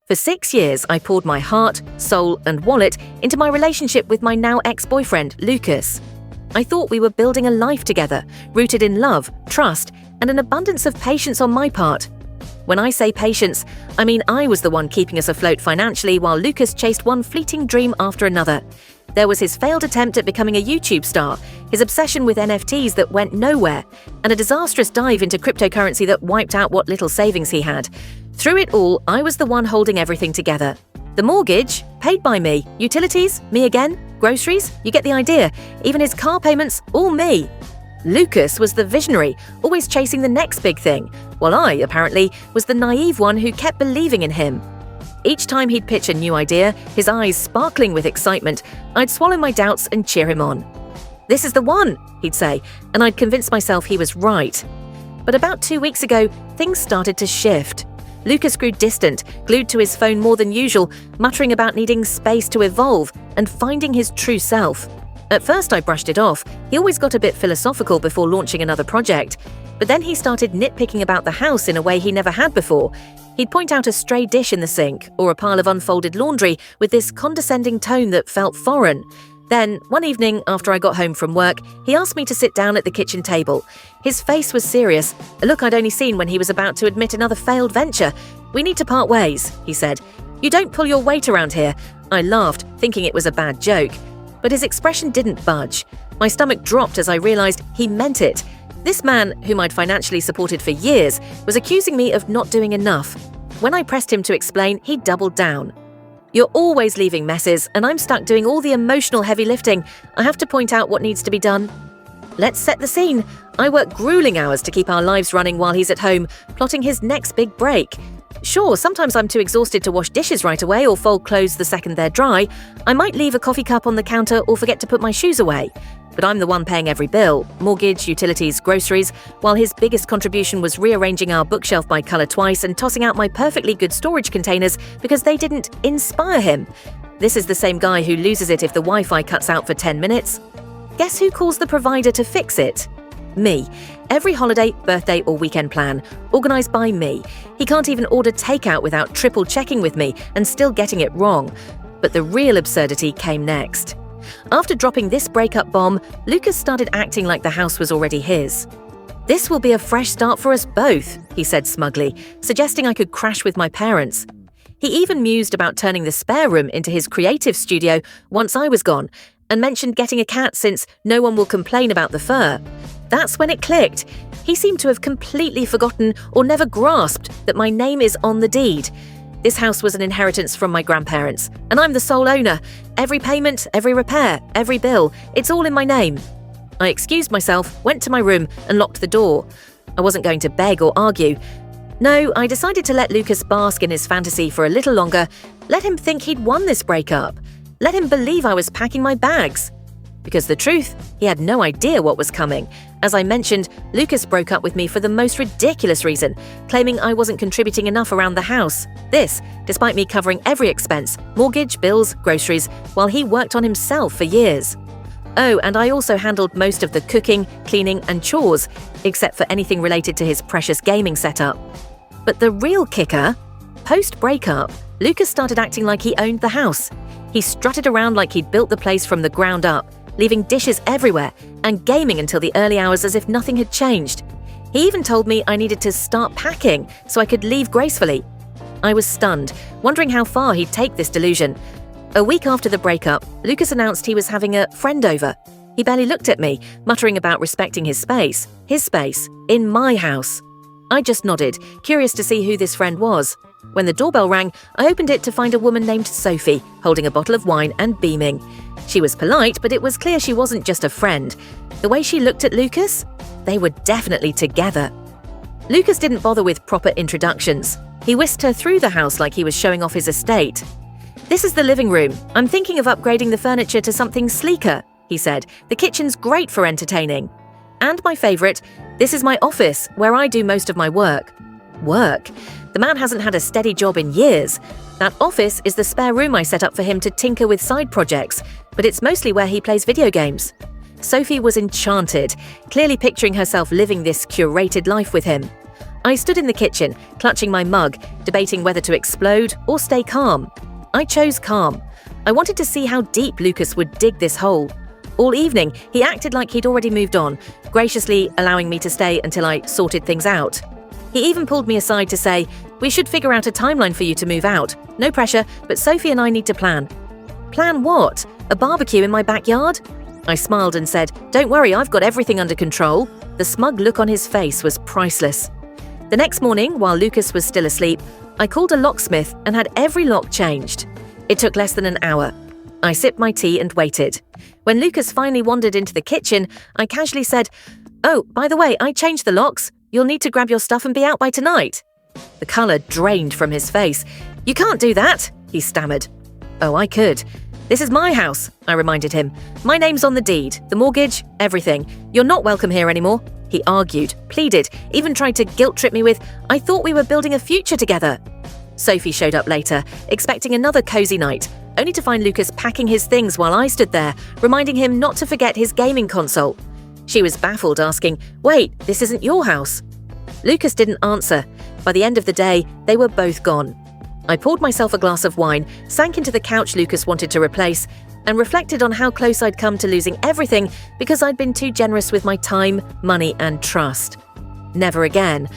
For 6 years, I poured my heart, soul, and wallet into my relationship with my now ex-boyfriend, Lucas. I thought we were building a life together, rooted in love, trust, and an abundance of patience on my part. When I say patience, I mean I was the one keeping us afloat financially while Lucas chased one fleeting dream after another. There was his failed attempt at becoming a YouTube star, his obsession with NFTs that went nowhere, and a disastrous dive into cryptocurrency that wiped out what little savings he had. Through it all, I was the one holding everything together. The mortgage, paid by me. Utilities, me again. Groceries, you get the idea. Even his car payments, all me. Lucas was the visionary, always chasing the next big thing, while I, apparently, was the naive one who kept believing in him. Each time he'd pitch a new idea, his eyes sparkling with excitement, I'd swallow my doubts and cheer him on. "This is the one," he'd say, and I'd convince myself he was right. But about 2 weeks ago, things started to shift. Lucas grew distant, glued to his phone more than usual, muttering about needing space to evolve and finding his true self. At first I brushed it off. He always got a bit philosophical before launching another project. But then he started nitpicking about the house in a way he never had before. He'd point out a stray dish in the sink or a pile of unfolded laundry with this condescending tone that felt foreign. Then, one evening after I got home from work, he asked me to sit down at the kitchen table. His face was serious, a look I'd only seen when he was about to admit another failed venture. "We need to part ways," he said. "You don't pull your weight around here." I laughed, thinking it was a bad joke. But his expression didn't budge. My stomach dropped as I realized he meant it. This man, whom I'd financially supported for years, was accusing me of not doing enough. When I pressed him to explain, he doubled down. "You're always leaving messes, and I'm stuck doing all the emotional heavy lifting. I have to point out what needs to be done." Let's set the scene. I work grueling hours to keep our lives running while he's at home, plotting his next big break. Sure, sometimes I'm too exhausted to wash dishes right away or fold clothes the second they're dry. I might leave a coffee cup on the counter or forget to put my shoes away. But I'm the one paying every bill, mortgage, utilities, groceries, while his biggest contribution was rearranging our bookshelf by colour twice and tossing out my perfectly good storage containers because they didn't inspire him. This is the same guy who loses it if the Wi-Fi cuts out for 10 minutes. Guess who calls the provider to fix it? Me. Every holiday, birthday or weekend plan, organised by me. He can't even order takeout without triple checking with me and still getting it wrong. But the real absurdity came next. After dropping this breakup bomb, Lucas started acting like the house was already his. "This will be a fresh start for us both," he said smugly, suggesting I could crash with my parents. He even mused about turning the spare room into his creative studio once I was gone, and mentioned getting a cat since no one will complain about the fur. That's when it clicked. He seemed to have completely forgotten or never grasped that my name is on the deed. This house was an inheritance from my grandparents, and I'm the sole owner. Every payment, every repair, every bill, it's all in my name. I excused myself, went to my room, and locked the door. I wasn't going to beg or argue. No, I decided to let Lucas bask in his fantasy for a little longer, let him think he'd won this breakup, let him believe I was packing my bags. Because the truth, he had no idea what was coming. As I mentioned, Lucas broke up with me for the most ridiculous reason, claiming I wasn't contributing enough around the house. This, despite me covering every expense, mortgage, bills, groceries, while he worked on himself for years. Oh, and I also handled most of the cooking, cleaning, and chores, except for anything related to his precious gaming setup. But the real kicker? Post-breakup, Lucas started acting like he owned the house. He strutted around like he'd built the place from the ground up, leaving dishes everywhere and gaming until the early hours as if nothing had changed. He even told me I needed to start packing so I could leave gracefully. I was stunned, wondering how far he'd take this delusion. A week after the breakup, Lucas announced he was having a friend over. He barely looked at me, muttering about respecting his space, in my house. I just nodded, curious to see who this friend was. When the doorbell rang, I opened it to find a woman named Sophie, holding a bottle of wine and beaming. She was polite, but it was clear she wasn't just a friend. The way she looked at Lucas, they were definitely together. Lucas didn't bother with proper introductions. He whisked her through the house like he was showing off his estate. "This is the living room. I'm thinking of upgrading the furniture to something sleeker," he said. "The kitchen's great for entertaining. And my favourite, this is my office, where I do most of my work." Work? The man hasn't had a steady job in years. That office is the spare room I set up for him to tinker with side projects, but it's mostly where he plays video games. Sophie was enchanted, clearly picturing herself living this curated life with him. I stood in the kitchen, clutching my mug, debating whether to explode or stay calm. I chose calm. I wanted to see how deep Lucas would dig this hole. All evening, he acted like he'd already moved on, graciously allowing me to stay until I sorted things out. He even pulled me aside to say, "We should figure out a timeline for you to move out. No pressure, but Sophie and I need to plan." Plan what? A barbecue in my backyard? I smiled and said, "Don't worry, I've got everything under control." The smug look on his face was priceless. The next morning, while Lucas was still asleep, I called a locksmith and had every lock changed. It took less than an hour. I sipped my tea and waited. When Lucas finally wandered into the kitchen, I casually said, "Oh, by the way, I changed the locks. You'll need to grab your stuff and be out by tonight." The colour drained from his face. "You can't do that," he stammered. "Oh, I could. This is my house," I reminded him. "My name's on the deed, the mortgage, everything. You're not welcome here anymore." He argued, pleaded, even tried to guilt-trip me with, "I thought we were building a future together." Sophie showed up later, expecting another cosy night, only to find Lucas packing his things while I stood there, reminding him not to forget his gaming console. She was baffled, asking, "Wait, this isn't your house?" Lucas didn't answer. By the end of the day, they were both gone. I poured myself a glass of wine, sank into the couch Lucas wanted to replace, and reflected on how close I'd come to losing everything because I'd been too generous with my time, money, and trust. Never again.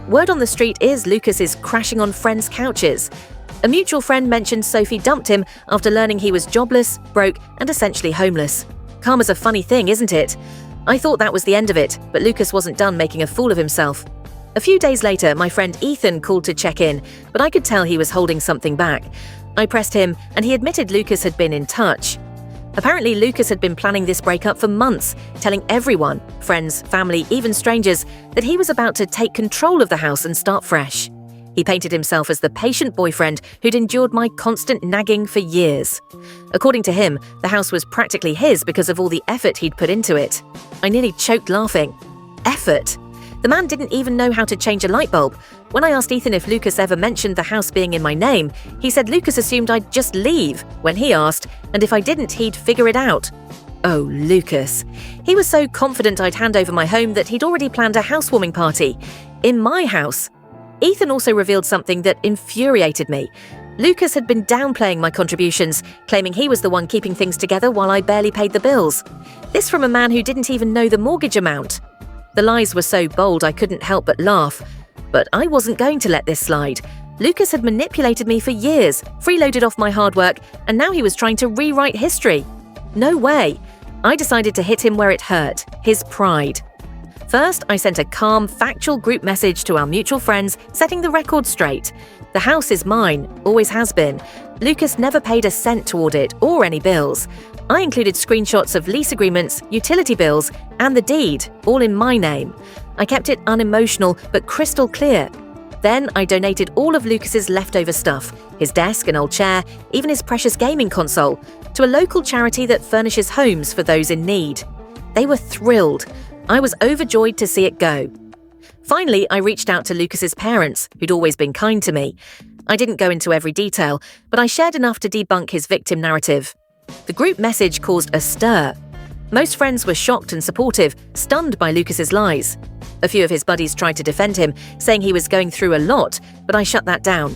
Word on the street is Lucas is crashing on friends' couches. A mutual friend mentioned Sophie dumped him after learning he was jobless, broke, and essentially homeless. Karma's a funny thing, isn't it? I thought that was the end of it, but Lucas wasn't done making a fool of himself. A few days later, my friend Ethan called to check in, but I could tell he was holding something back. I pressed him, and he admitted Lucas had been in touch. Apparently, Lucas had been planning this breakup for months, telling everyone, friends, family, even strangers, that he was about to take control of the house and start fresh. He painted himself as the patient boyfriend who'd endured my constant nagging for years. According to him, the house was practically his because of all the effort he'd put into it. I nearly choked laughing. Effort? The man didn't even know how to change a light bulb. When I asked Ethan if Lucas ever mentioned the house being in my name, he said Lucas assumed I'd just leave when he asked, and if I didn't, he'd figure it out. Oh, Lucas. He was so confident I'd hand over my home that he'd already planned a housewarming party. In my house. Ethan also revealed something that infuriated me. Lucas had been downplaying my contributions, claiming he was the one keeping things together while I barely paid the bills. This from a man who didn't even know the mortgage amount. The lies were so bold I couldn't help but laugh. But I wasn't going to let this slide. Lucas had manipulated me for years, freeloaded off my hard work, and now he was trying to rewrite history. No way. I decided to hit him where it hurt, his pride. First, I sent a calm, factual group message to our mutual friends, setting the record straight. The house is mine, always has been. Lucas never paid a cent toward it or any bills. I included screenshots of lease agreements, utility bills, and the deed, all in my name. I kept it unemotional but crystal clear. Then I donated all of Lucas's leftover stuff, his desk, an old chair, even his precious gaming console, to a local charity that furnishes homes for those in need. They were thrilled. I was overjoyed to see it go. Finally, I reached out to Lucas's parents, who'd always been kind to me. I didn't go into every detail, but I shared enough to debunk his victim narrative. The group message caused a stir. Most friends were shocked and supportive, stunned by Lucas's lies. A few of his buddies tried to defend him, saying he was going through a lot, but I shut that down.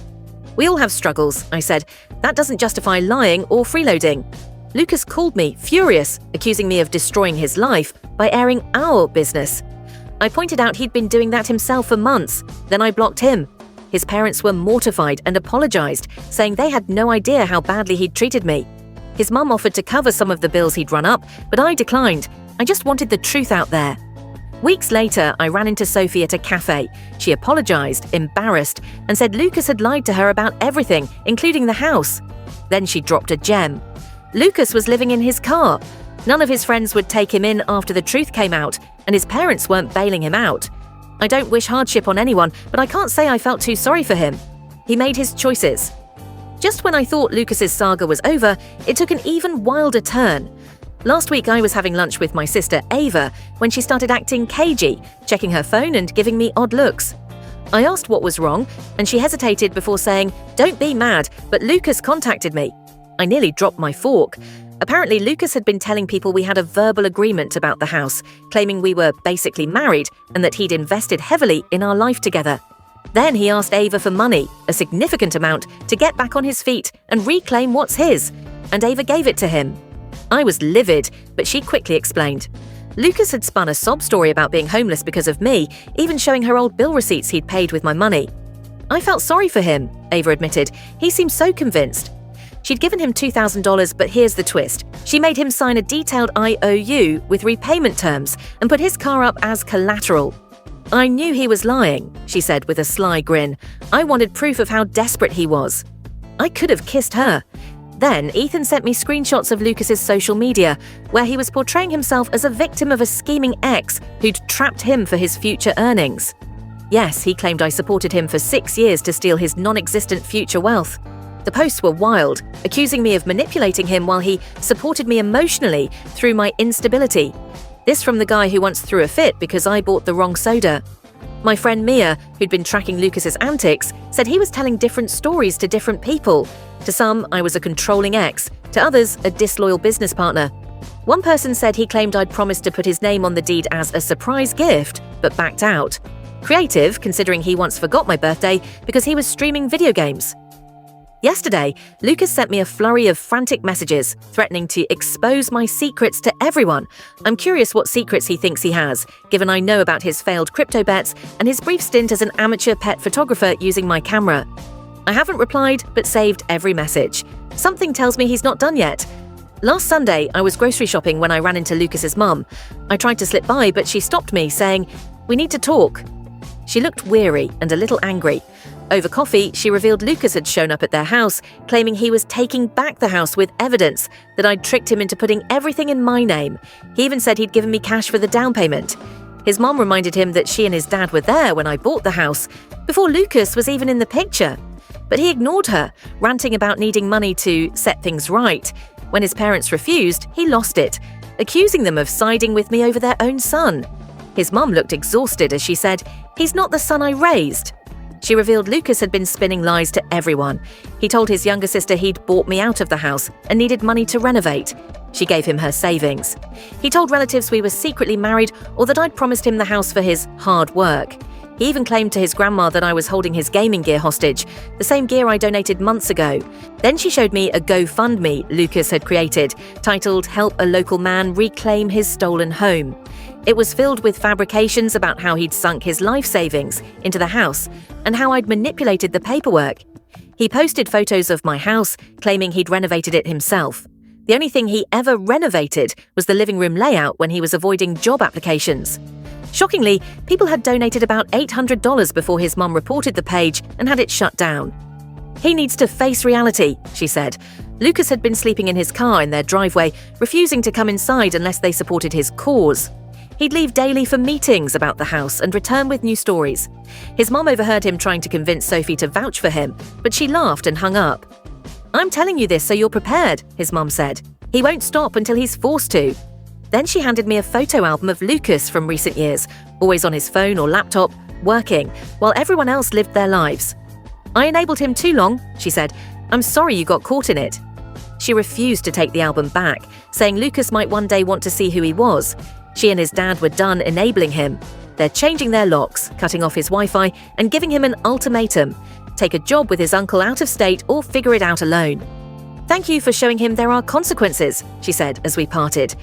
"We all have struggles," I said. "That doesn't justify lying or freeloading." Lucas called me, furious, accusing me of destroying his life by airing our business. I pointed out he'd been doing that himself for months. Then I blocked him. His parents were mortified and apologized, saying they had no idea how badly he'd treated me. His mum offered to cover some of the bills he'd run up, but I declined. I just wanted the truth out there. Weeks later, I ran into Sophie at a cafe. She apologized, embarrassed, and said Lucas had lied to her about everything, including the house. Then she dropped a gem. Lucas was living in his car. None of his friends would take him in after the truth came out, and his parents weren't bailing him out. I don't wish hardship on anyone, but I can't say I felt too sorry for him. He made his choices. Just when I thought Lucas's saga was over, it took an even wilder turn. Last week I was having lunch with my sister Ava when she started acting cagey, checking her phone and giving me odd looks. I asked what was wrong, and she hesitated before saying, "Don't be mad, but Lucas contacted me." I nearly dropped my fork. Apparently, Lucas had been telling people we had a verbal agreement about the house, claiming we were basically married and that he'd invested heavily in our life together. Then he asked Ava for money, a significant amount, to get back on his feet and reclaim what's his, and Ava gave it to him. I was livid, but she quickly explained. Lucas had spun a sob story about being homeless because of me, even showing her old bill receipts he'd paid with my money. I felt sorry for him, Ava admitted. He seemed so convinced. She'd given him $2,000, but here's the twist. She made him sign a detailed IOU with repayment terms and put his car up as collateral. I knew he was lying, she said with a sly grin. I wanted proof of how desperate he was. I could have kissed her. Then Ethan sent me screenshots of Lucas's social media, where he was portraying himself as a victim of a scheming ex who'd trapped him for his future earnings. Yes, he claimed I supported him for 6 years to steal his non-existent future wealth. The posts were wild, accusing me of manipulating him while he supported me emotionally through my instability. This from the guy who once threw a fit because I bought the wrong soda. My friend Mia, who'd been tracking Lucas's antics, said he was telling different stories to different people. To some, I was a controlling ex. To others, a disloyal business partner. One person said he claimed I'd promised to put his name on the deed as a surprise gift, but backed out. Creative, considering he once forgot my birthday because he was streaming video games. Yesterday, Lucas sent me a flurry of frantic messages, threatening to expose my secrets to everyone. I'm curious what secrets he thinks he has, given I know about his failed crypto bets and his brief stint as an amateur pet photographer using my camera. I haven't replied, but saved every message. Something tells me he's not done yet. Last Sunday, I was grocery shopping when I ran into Lucas's mum. I tried to slip by, but she stopped me, saying, "We need to talk." She looked weary and a little angry. Over coffee, she revealed Lucas had shown up at their house, claiming he was taking back the house with evidence that I'd tricked him into putting everything in my name. He even said he'd given me cash for the down payment. His mom reminded him that she and his dad were there when I bought the house, before Lucas was even in the picture. But he ignored her, ranting about needing money to set things right. When his parents refused, he lost it, accusing them of siding with me over their own son. His mom looked exhausted as she said, "He's not the son I raised." She revealed Lucas had been spinning lies to everyone. He told his younger sister he'd bought me out of the house and needed money to renovate. She gave him her savings. He told relatives we were secretly married or that I'd promised him the house for his hard work. He even claimed to his grandma that I was holding his gaming gear hostage, the same gear I donated months ago. Then she showed me a GoFundMe Lucas had created, titled "Help a Local Man Reclaim His Stolen Home." It was filled with fabrications about how he'd sunk his life savings into the house and how I'd manipulated the paperwork. He posted photos of my house, claiming he'd renovated it himself. The only thing he ever renovated was the living room layout when he was avoiding job applications. Shockingly, people had donated about $800 before his mum reported the page and had it shut down. He needs to face reality, she said. Lucas had been sleeping in his car in their driveway, refusing to come inside unless they supported his cause. He'd leave daily for meetings about the house and return with new stories. His mum overheard him trying to convince Sophie to vouch for him, but she laughed and hung up. "I'm telling you this so you're prepared," his mum said. "He won't stop until he's forced to." Then she handed me a photo album of Lucas from recent years, always on his phone or laptop, working, while everyone else lived their lives. "I enabled him too long," she said. "I'm sorry you got caught in it." She refused to take the album back, saying Lucas might one day want to see who he was. She and his dad were done enabling him. They're changing their locks, cutting off his Wi-Fi, and giving him an ultimatum. Take a job with his uncle out of state or figure it out alone. "Thank you for showing him there are consequences," she said as we parted.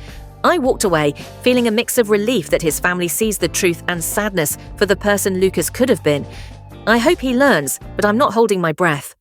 I walked away, feeling a mix of relief that his family sees the truth and sadness for the person Lucas could have been. I hope he learns, but I'm not holding my breath.